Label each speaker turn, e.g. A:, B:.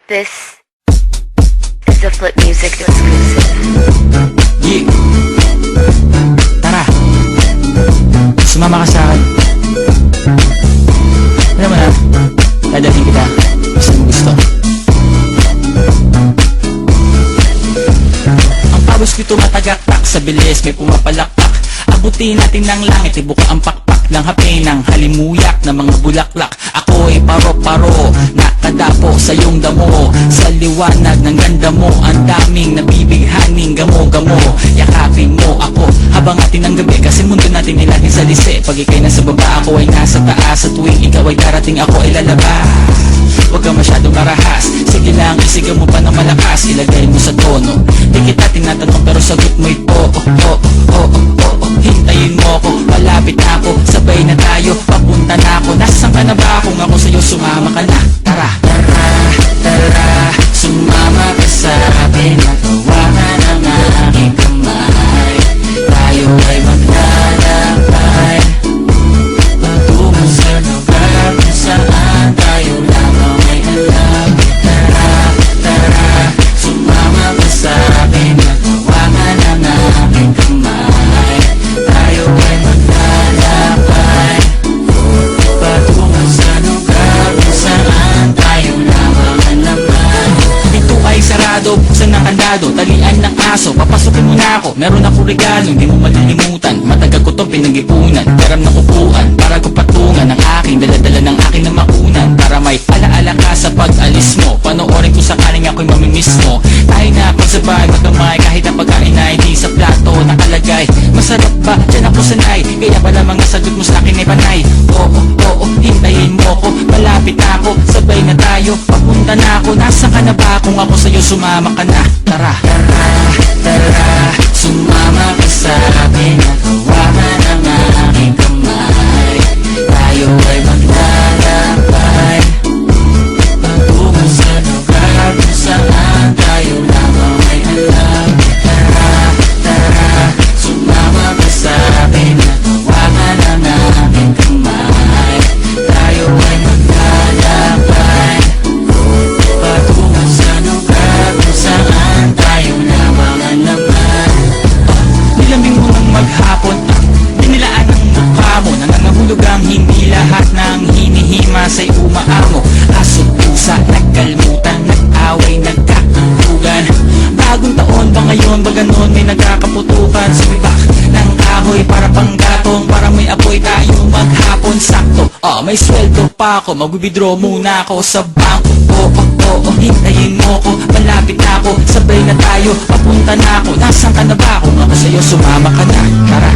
A: This is a Flip Music exclusive.
B: Yeah. Tara, sumama ka sa akin. Alam mo na, dadalhin kita kung saan mo gusto. Ang pawis ko'y tumatagaktak, sa bilis may pumapalakpak. Abutin natin ng langit, ibuka ang pakpak ng hape ng halimuyak na mga bulaklak. Ako'y paro-paro, nakadapo sa iyong damo. Sa liwanag ng ganda mo, ang daming nabibighaning gamo-gamo. Yakapin mo ako habang atin ang gabi, kasi mundo natin ay laging salisi. Pag ika'y nasa baba, ako ay nasa taas. At tuwing ikaw ay darating, ako ay lalabas. Huwag ka masyadong marahas, sige lang, isigaw mo pa ng malakas. Ilagay mo sa tono, di kita tinatanong pero sagot mo'y hintayin mo ko, malapit na ako, sabay na tayo, papunta na ako. Nasaan ka na ba? Kung ako sa'yo, sumama ka na. Tara, tara, tara, sumama ka sa akin. Nagawakan ang aking kamay, tayo ay maglalakbay patungo sa lugar kung saan tayo lamang ay alam. Tara, tara, sumama ka sa akin. Nagawakan ang aking kamay, tayo ay maglalakbay patungo sa lugar kung saan tayo lamang ang laman. Ito ay sarado, buksan ng kandado, talian ng aso, papasukin mo na ako. Meron ako regalo, hindi mo malilimutan. Matagal ko itong pinag-ipunan, peram na upuan para ko patungan ang aking daladala ng aking na makunan. Para may alaala ka sa pag-alis mo, panoorin ko sakaling ako'y mamimiss mo. Tayo na pagsabay, magkamay, kahit ang pagkain ay di sa plato nakalagay. Masarap ba? Diyan ako sanay, kaya pala mga sagot mo sa akin ay panay. Oo, hintayin mo ko, malapit na ako, sabay na tayo, papunta na ako. Nasaan ka na ba? Kung ako sa'yo, sumama ka na. Tara, tara, tara, sumama ka sa akin. Nagawakan ang aking kamay, tayo ay maglalakbay patungo sa lugar kung saan tayo lamang ay alam. Tara, tara, sumama ka sa akin. Nagawakan ang aking kamay, tayo ay maglalakbay patungo sa lugar kung saan tayo lamang ang laman. Nilambing mo ng maghapon, dinilaan ang mukha mo. Nangangahulog ang hindi lahat ng hinihima sa'y umaamo. Aso't pusa, nagkalmutan, nag-away, nagkakatugan. Bagong taon ba ngayon, ba ganon may nagkakaputukan? Sumibak ng kahoy para panggatong, para may apoy tayo maghapon. Sakto, may sweldo pa ako, mag-withdraw muna ako sa bangko. Oo, hintayin mo ko, malapit na ako, sabay na tayo, papunta na ako. Nasaan ka na ba? Kung ako sa'yo, sumama ka na. Tara.